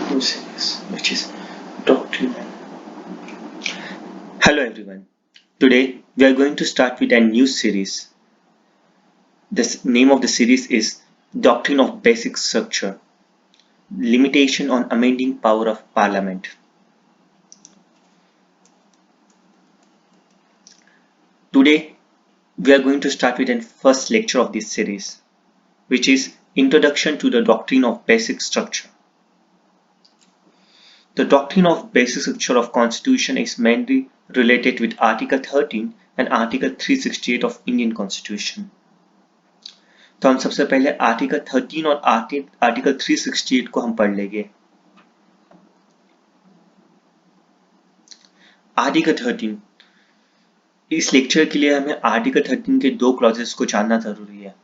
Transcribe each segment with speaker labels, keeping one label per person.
Speaker 1: new series, which is Doctrine. Hello everyone. Today we are going to start with a new series. The name of the series is Doctrine of Basic Structure, Limitation on Amending Power of Parliament. Today we are going to start with the first lecture of this series, which is Introduction to the Doctrine of Basic Structure. The doctrine of basic structure of Constitution is mainly related with Article 13 and Article 368 of Indian Constitution. तो हम सबसे पहले article 13 और article 368 को हम पढ़ लेंगे। Article 13, इस लेक्चर के लिए हमें आर्टिकल 13 के दो क्लॉजेस को जानना जरूरी है,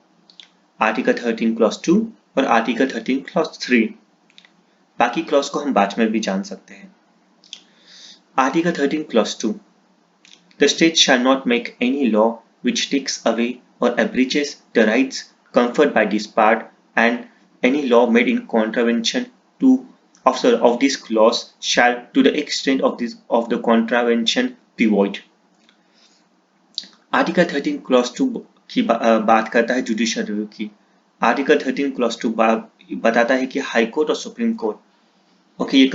Speaker 1: आर्टिकल 13 क्लॉज 2 और आर्टिकल 13 क्लॉज 3। बाकी क्लॉज को हम बाद में भी जान सकते हैं। Article 13 clause 2, the state shall not make any law which takes away or abridges the rights conferred by this part, and any law made in contravention of this clause shall to the extent of the contravention be void. Article 13 clause 2 की बात करता है judicial review की। Article 13 clause 2 बताता है कि high court और supreme court ये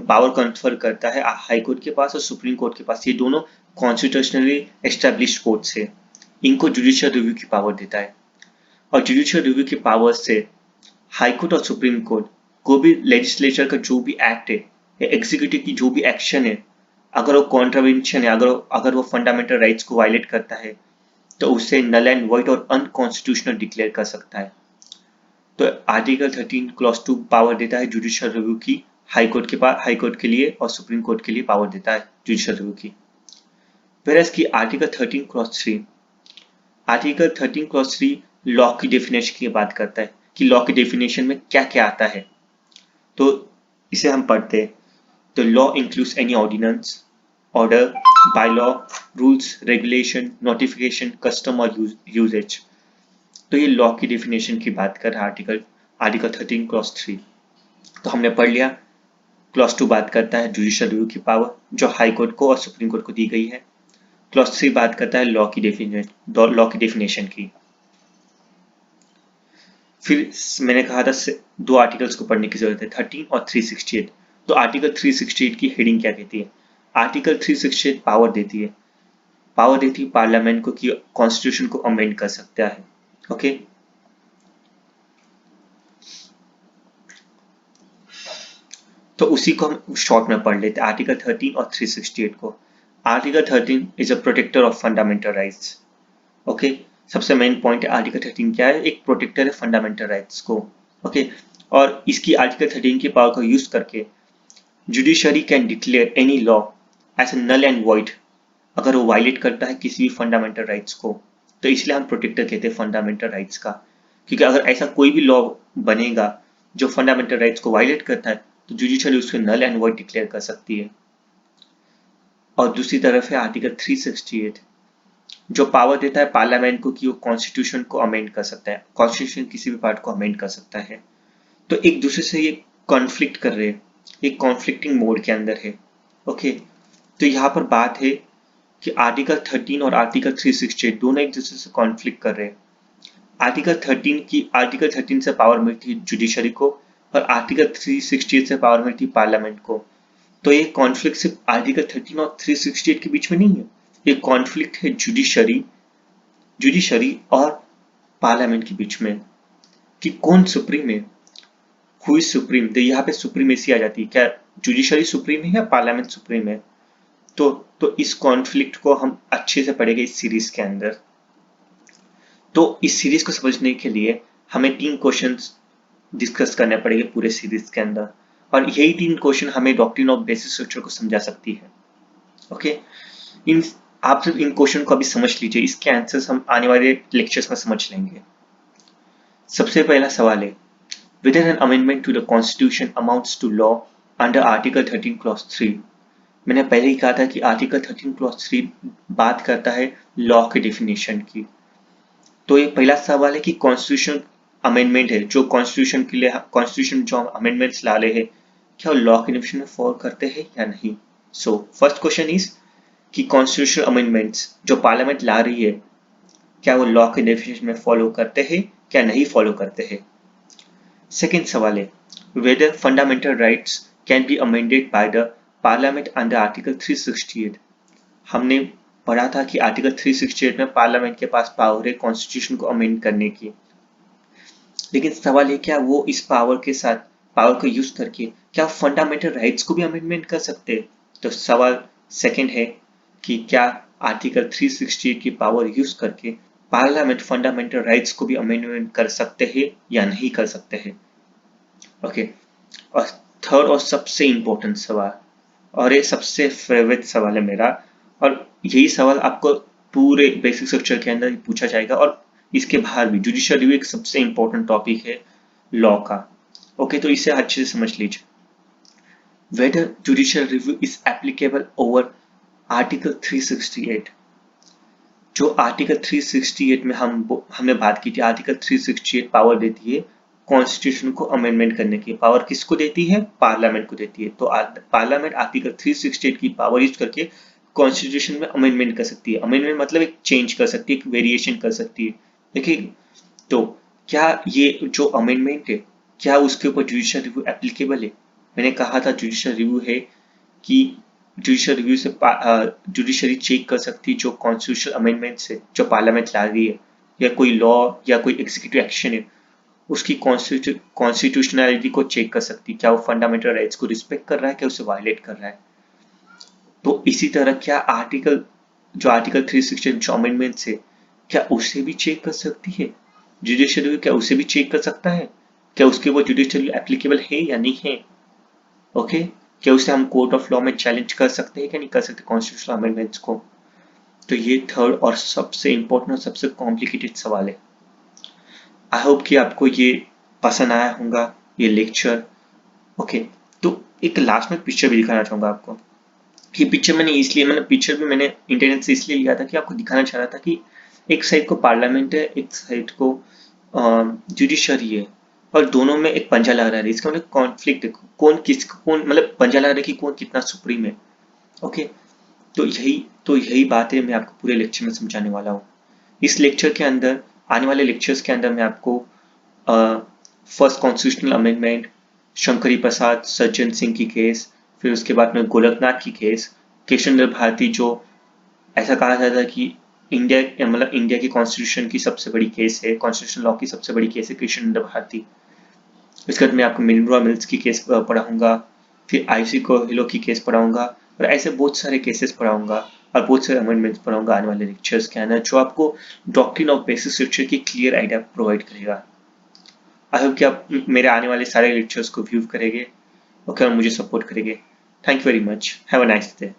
Speaker 1: पावर कन्फर करता है हाई कोर्ट के पास और सुप्रीम कोर्ट के पास। ये दोनों कॉन्स्टिट्यूशनली एस्टेब्लिश्ड कोर्ट से इनको जुडिशियल रिव्यू की पावर देता है, और जुडिशियल रिव्यू की पावर से हाई कोर्ट और सुप्रीम कोर्ट को भी लेजिस्लेचर का जो भी एक्ट है या एग्जीक्यूटिव की जो भी एक्शन है, अगर वो कॉन्ट्रावेंशन है, अगर वो फंडामेंटल राइट्स को वायलेट करता है तो उसे नल एंड वॉइड और अनकॉन्स्टिट्यूशनल डिक्लेयर कर सकता है। तो आर्टिकल 13 क्लॉज 2 पावर देता है जुडिशियल रिव्यू की हाई कोर्ट के लिए और सुप्रीम कोर्ट के लिए पावर देता है जुडिशियल रिव्यू की। whereas की article 13 clause 3, article 13 clause 3 law की डेफिनेशन की बात करता है कि लॉ की डेफिनेशन में क्या क्या आता है। तो इसे हम पढ़ते हैं। तो law includes any ordinance, order, bye law, rules, regulation, notification, custom और यूजेज। तो ये लॉ की डेफिनेशन की बात कर रहा है आर्टिकल 13 क्लॉज 3। तो हमने पढ़ लिया। क्लॉज 2 बात करता है जुडिशियल रिव्यू की पावर जो हाई कोर्ट को और सुप्रीम कोर्ट को दी गई है। क्लॉज 3 बात करता है लॉ की डेफिनेशन की। फिर मैंने कहा था दो आर्टिकल्स को पढ़ने की जरूरत है, 13 और 368। तो आर्टिकल 368 की हेडिंग क्या कहती है? आर्टिकल 368 पावर देती है पार्लियामेंट को कि कॉन्स्टिट्यूशन को अमेंड कर सकता है। ओके, तो उसी को हम शॉर्ट में पढ़ लेते हैं, आर्टिकल 13 और 368 को। Article 13 is a protector of fundamental rights. Okay, सबसे मेन पॉइंट है आर्टिकल 13 क्या है? एक प्रोटेक्टर है फंडामेंटल राइट्स को। ओके, और इसकी आर्टिकल 13 की पावर को यूज करके judiciary can declare any law as a null and void अगर वो वायलेट करता है किसी भी फंडामेंटल राइट्स को। तो इसलिए हम प्रोटेक्टर कहते हैं फंडामेंटल राइट्स का, क्योंकि अगर ऐसा कोई भी लॉ बनेगा जो फंडामेंटल राइट्स को वायलेट करता है तो जुडिशरी उसको नल एंड वॉइड डिक्लेयर कर सकती है। और दूसरी तरफ है आर्टिकल 368 जो पावर देता है पार्लियामेंट को कि वो कॉन्स्टिट्यूशन को अमेंड कर सकता है, कॉन्स्टिट्यूशन किसी भी पार्ट को अमेंड कर सकता है। तो एक दूसरे से ये कॉन्फ्लिक्ट कर रहे हैं, एक कॉन्फ्लिक्टिंग मोड के अंदर है। ओके, तो यहाँ पर बात है कि आर्टिकल 13 और आर्टिकल 368 दोनों एक दूसरे से कॉन्फ्लिक्ट कर रहे हैं। आर्टिकल 13 से पावर मिलती है जुडिशरी को और आर्टिकल 368 से पावर मिलती है पार्लियामेंट को। तो ये कॉन्फ्लिक्ट सिर्फ आर्टिकल 13 और 368 के बीच में नहीं है, ये कॉन्फ्लिक्ट है जुडिशरी और पार्लियामेंट के बीच में कि कौन सुप्रीम है, हु इज सुप्रीम। तो यहाँ पे सुप्रीमेसी आ जाती है, क्या जुडिशरी सुप्रीम है या पार्लियामेंट सुप्रीम है। तो इस कॉन्फ्लिक्ट को हम अच्छे से पढ़ेंगे इस सीरीज के अंदर। तो इस सीरीज को समझने के लिए हमें 3 क्वेश्चंस डिस्कस करने पड़ेंगे पूरे सीरीज के अंदर, और यही 3 क्वेश्चन हमें डॉक्ट्रिन ऑफ बेसिक स्ट्रक्चर को समझा सकती है। ओके, आप सिर्फ इन क्वेश्चन को अभी समझ लीजिए, इसके आंसर्स हम आने वाले लेक्चर्स में समझ लेंगे। सबसे पहला सवाल है, whether an amendment to the constitution amounts to law under article 13 clause 3। मैंने पहले ही कहा था कि आर्टिकल 13 क्लॉज 3 बात करता है लॉ के डेफिनेशन की। तो ये पहला सवाल है कि कॉन्स्टिट्यूशन अमेंडमेंट है जो कॉन्स्टिट्यूशन जो अमेंडमेंट्स ला रहे हैं क्या वो लॉ के डेफिनेशन में फॉलो करते हैं या नहीं। सो फर्स्ट क्वेश्चन इज कि कॉन्स्टिट्यूशनल अमेंडमेंट्स जो पार्लियामेंट ला रही है क्या वो लॉ के डेफिनेशन में फॉलो करते हैं क्या नहीं फॉलो करते हैं। सेकेंड सवाल है whether fundamental rights can be amended by the parliament under article 368। हमने पढ़ा था कि आर्टिकल 368 में पार्लियामेंट के पास पावर है कॉन्स्टिट्यूशन को अमेंड करने की, लेकिन सवाल है क्या वो इस पावर के साथ पावर को यूज करके क्या फंडामेंटल राइट्स को भी अमेंडमेंट कर सकते हैं। तो सवाल सेकंड है कि क्या आर्टिकल 368 की पावर यूज करके पार्लियामेंट फंडामेंटल राइट्स को भी अमेंडमेंट कर सकते हैं या नहीं कर सकते हैं। ओके, और थर्ड और सबसे इंपॉर्टेंट सवाल, और ये सबसे फेवरेट सवाल है मेरा, और यही सवाल आपको पूरे बेसिक स्ट्रक्चर के अंदर पूछा जाएगा और इसके बाहर भी। जुडिशियल रिव्यू एक सबसे इंपॉर्टेंट टॉपिक है लॉ का। ओके, तो इसे अच्छे से समझ लीजिए। Whether judicial review is applicable over article 368। जो आर्टिकल 368 में हमने बात की थी, आर्टिकल 368 पावर देती है कॉन्स्टिट्यूशन को अमेंडमेंट करने की। पावर किसको देती है? पार्लियामेंट को देती है। तो पार्लियामेंट आर्टिकल 368 की पावर यूज करके कॉन्स्टिट्यूशन में अमेंडमेंट कर सकती है। अमेंडमेंट मतलब एक चेंज कर सकती है, एक वेरिएशन कर सकती है। देखिए, तो क्या ये जो अमेंडमेंट है क्या उसके ऊपर जुडिशियल रिव्यू एप्लीकेबल है? मैंने कहा था जुडिशियल रिव्यू है कि जुडिशियल रिव्यू से जुडिशरी चेक कर सकती है जो कॉन्स्टिट्यूशनल अमेंडमेंट है जो पार्लियामेंट ला रही है या कोई लॉ या कोई एग्जीक्यूटिव एक्शन है, उसकी कॉन्स्टिट्यूशनैलिटी को चेक कर सकती है, क्या वो फंडामेंटल राइट्स को रिस्पेक्ट कर रहा है, क्या उसे वायलेट कर रहा है। तो इसी तरह क्या आर्टिकल 368 जो अमेंडमेंट है क्या उसे भी चेक कर सकती है? जुडिशियल रिव्यू क्या उसे भी चेक कर सकता है? क्या उसके ऊपर जुडिशियल रिव्यू एप्लीकेबल है या नहीं है? ओके, क्या उसे हम कोर्ट ऑफ लॉ में चैलेंज कर सकते हैं क्या नहीं कर सकते कॉन्स्टिट्यूशनल अमेंडमेंट्स को। तो ये थर्ड और सबसे इंपॉर्टेंट और सबसे कॉम्प्लिकेटेड सवाल है। आई होप कि आपको ये पसंद आया होगा ये लेक्चर। ओके, तो एक लास्ट में पिक्चर भी दिखाना चाहूंगा आपको। ये पिक्चर मैंने पिक्चर भी मैंने इंटरनेट से इसलिए लिया था कि आपको दिखाना चाह रहा था कि एक साइड को पार्लियामेंट है, एक साइड को जुडिशरी है, और दोनों में एक पंजा लग रहा है। इसका मतलब कॉन्फ्लिक्ट, कौन मतलब पंजा लग रहा है कि कौन कितना सुप्रीम है। ओके, तो यही बात है मैं आपको पूरे लेक्चर में समझाने वाला हूँ। इस लेक्चर के अंदर, आने वाले लेक्चर्स के अंदर मैं आपको फर्स्ट कॉन्स्टिट्यूशनल अमेंडमेंट, शंकरी प्रसाद सज्जन सिंह की केस, फिर उसके बाद में गोलकनाथ की केस, कृष्णेंद्र भारती जो ऐसा कहा जाता है कि इंडिया की कॉन्स्टिट्यूशन की सबसे बड़ी केस है, कॉन्स्टिट्यूशन लॉ की सबसे बड़ी केस है कृष्णेंद्र भारती। इसके बाद मैं आपको मिनर्वा मिल्स की केस पढ़ाऊंगा, फिर आईसी कोहिलो की केस पढ़ाऊंगा, और ऐसे बहुत सारे केसेस पढ़ाऊंगा और बहुत सारे अमेंडमेंट्स पढ़ाऊंगा आने वाले लेक्चर्स के अंदर, जो आपको डॉक्ट्रिन ऑफ बेसिक स्ट्रक्चर की क्लियर आइडिया प्रोवाइड करेगा। आई होप कि आप मेरे आने वाले सारे लेक्चर्स को व्यू करेंगे, ओके, और मुझे सपोर्ट करेंगे। Thank you very much, have a nice day.